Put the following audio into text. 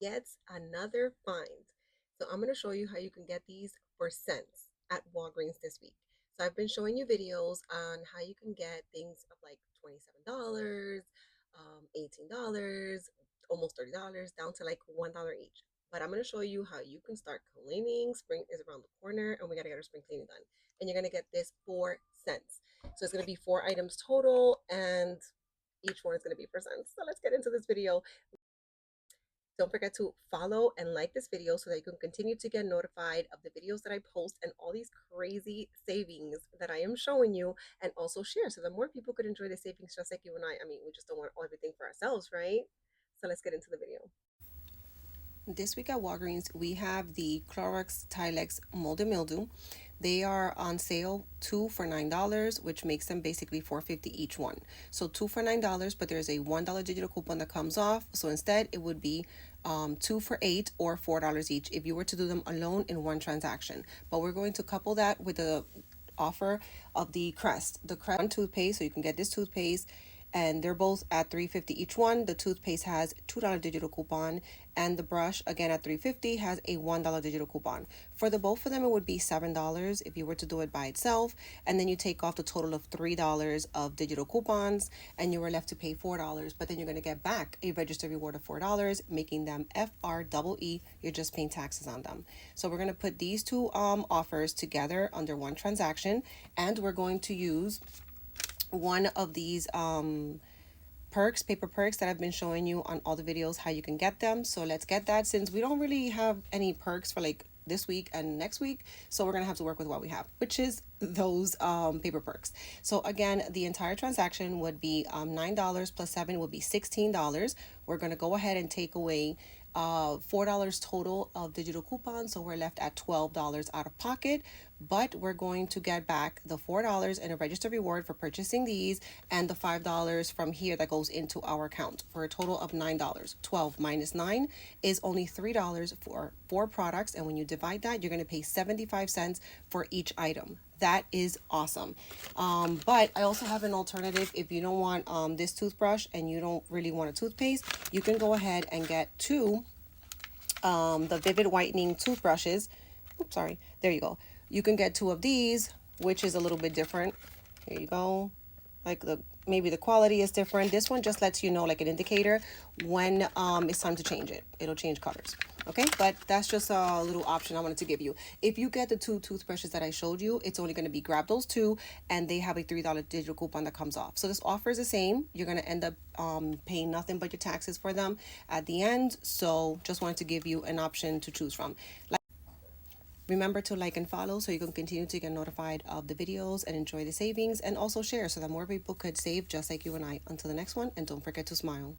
yet another find. So I'm going to show you how you can get these for cents at Walgreens this week. So I've been showing you videos on how you can get things of like $27, $18, almost $30, down to like $1 each. But I'm going to show you how you can start cleaning. Spring is around the corner and we got to get our spring cleaning done. And you're going to get this for cents. So it's going to be 4 items total and each one is going to be for cents. So let's get into this video. Don't forget to follow and like this video so that you can continue to get notified of the videos that I post and all these crazy savings that I am showing you, and also share so that more people could enjoy the savings just like you and I. I mean, we just don't want everything for ourselves, right? So let's get into the video. This week at Walgreens, we have the Clorox Tilex Molded Mildew. They are on sale, 2 for $9, which makes them basically $4.50 each one. So 2 for $9, but there's a $1 digital coupon that comes off. So instead, it would be 2 for $8 or $4 each if you were to do them alone in one transaction. But we're going to couple that with the offer of the Crest. The Crest toothpaste, so you can get this toothpaste, and they're both at $3.50 each one. The toothpaste has $2 digital coupon, and the brush, again at $3.50, has a $1 digital coupon. For the both of them, it would be $7 if you were to do it by itself, and then you take off the total of $3 of digital coupons, and you were left to pay $4. But then you're going to get back a registered reward of $4, making them FREE. You're just paying taxes on them. So we're going to put these two offers together under one transaction, and we're going to use one of these paper perks that I've been showing you on all the videos how you can get them. So let's get that, since we don't really have any perks for like this week and next week, so we're gonna have to work with what we have, which is those paper perks. So again, the entire transaction would be $9 plus 7 would be $16. We're gonna go ahead and take away $4 total of digital coupons, so we're left at $12 out of pocket. But we're going to get back the $4 in a registered reward for purchasing these, and the $5 from here that goes into our account, for a total of $9. 12 minus 9 is only $3 for 4 products, and when you divide that, you're going to pay 75 cents for each item. That is awesome. But I also have an alternative. If you don't want this toothbrush and you don't really want a toothpaste, you can go ahead and get two the Vivid Whitening toothbrushes. Oops, sorry. There you go. You can get 2 of these, which is a little bit different. Here you go. Like maybe the quality is different. This one just lets you know, like an indicator, when it's time to change it. It'll change colors. Okay, but that's just a little option I wanted to give you. If you get the 2 toothbrushes that I showed you, it's only going to be grab those 2, and they have a $3 digital coupon that comes off. So this offer is the same. You're going to end up paying nothing but your taxes for them at the end. So just wanted to give you an option to choose from. Remember to like and follow so you can continue to get notified of the videos and enjoy the savings, and also share so that more people could save just like you and I. Until the next one, and don't forget to smile.